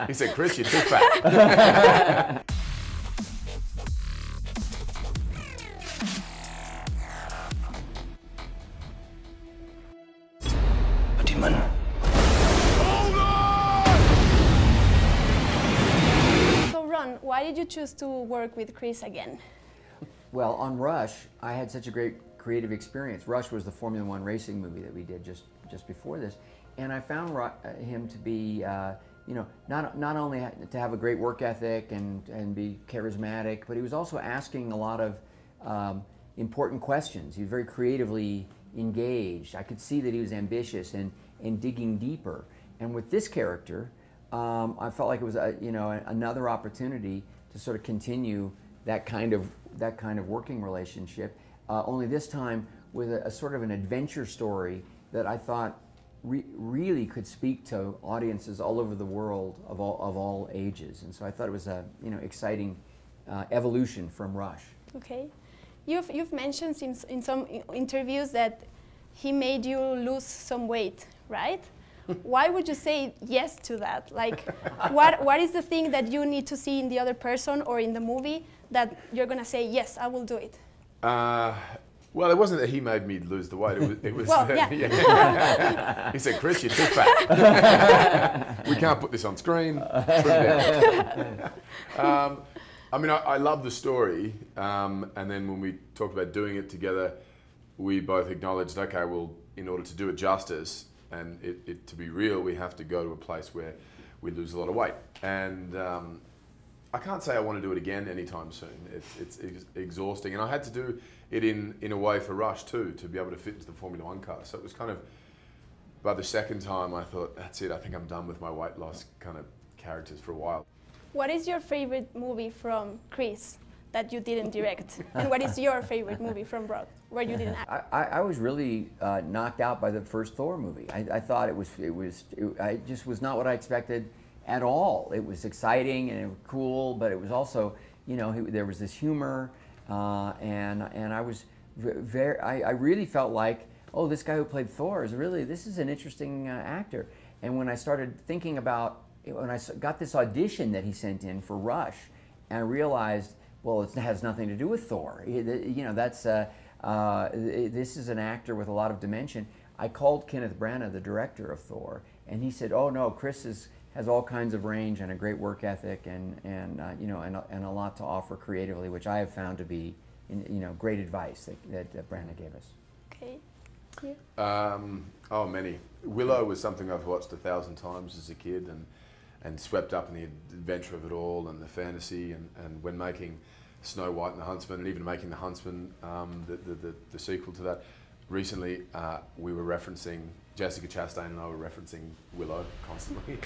He said, Chris, you're too fat. So Ron, why did you choose to work with Chris again? Well, on Rush, I had such a great creative experience. Rush was the Formula One racing movie that we did just before this, and I found him to be, you know, not only to have a great work ethic and be charismatic, but he was also asking a lot of important questions. He was very creatively engaged. I could see that he was ambitious and digging deeper. And with this character, I felt like it was another opportunity to sort of continue that kind of working relationship, only this time with a sort of an adventure story that I thought really could speak to audiences all over the world of all ages. And so I thought it was a exciting evolution from Rush. Okay, you've mentioned in some interviews that he made you lose some weight, right? Why would you say yes to that? Like, what is the thing that you need to see in the other person or in the movie that you're gonna say, yes, I will do it? Well, it wasn't that he made me lose the weight. It was well, that, yeah. Yeah. He said, Chris, you're too fat. We can't put this on screen. I mean, I love the story. And then when we talked about doing it together, we both acknowledged, okay, well, in order to do it justice and it to be real, we have to go to a place where we lose a lot of weight. And I can't say I want to do it again anytime soon. It's exhausting, and I had to do it in a way for Rush too, to be able to fit into the Formula One car. So it was kind of, by the second time I thought, that's it, I think I'm done with my weight loss kind of characters for a while. What is your favorite movie from Chris that you didn't direct? And what is your favorite movie from Rod, where you didn't act? I was really knocked out by the first Thor movie. I thought it just was not what I expected at all. It was exciting and it was cool, but it was also, there was this humor, and I was I really felt like, oh, this guy who played Thor this is an interesting actor. And when I started thinking about, when I got this audition that he sent in for Rush, and I realized, well, it has nothing to do with Thor. This is an actor with a lot of dimension. I called Kenneth Branagh, the director of Thor, and he said, oh no, Chris has all kinds of range and a great work ethic and a lot to offer creatively, which I have found to be great advice that Branagh gave us. Okay. Yeah. Oh, many. Willow was something I've watched 1,000 times as a kid and swept up in the adventure of it all and the fantasy, and when making Snow White and the Huntsman, and even making the Huntsman, the sequel to that, recently we were referencing, Jessica Chastain and I were referencing Willow constantly.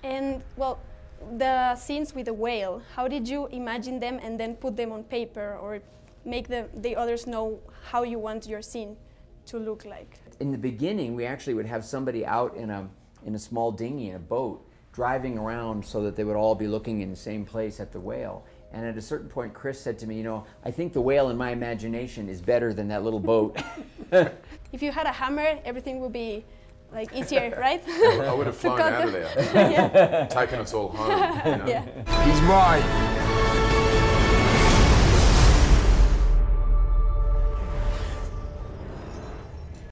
And well, the scenes with the whale, how did you imagine them and then put them on paper or make the others know how you want your scene to look like? In the beginning, we actually would have somebody out in a small dinghy, in a boat, driving around so that they would all be looking in the same place at the whale. And at a certain point, Chris said to me, I think the whale in my imagination is better than that little boat. If you had a hammer, everything would be like easier, right? I would have flown out of there, Yeah. taken us all home. Yeah. He's mine.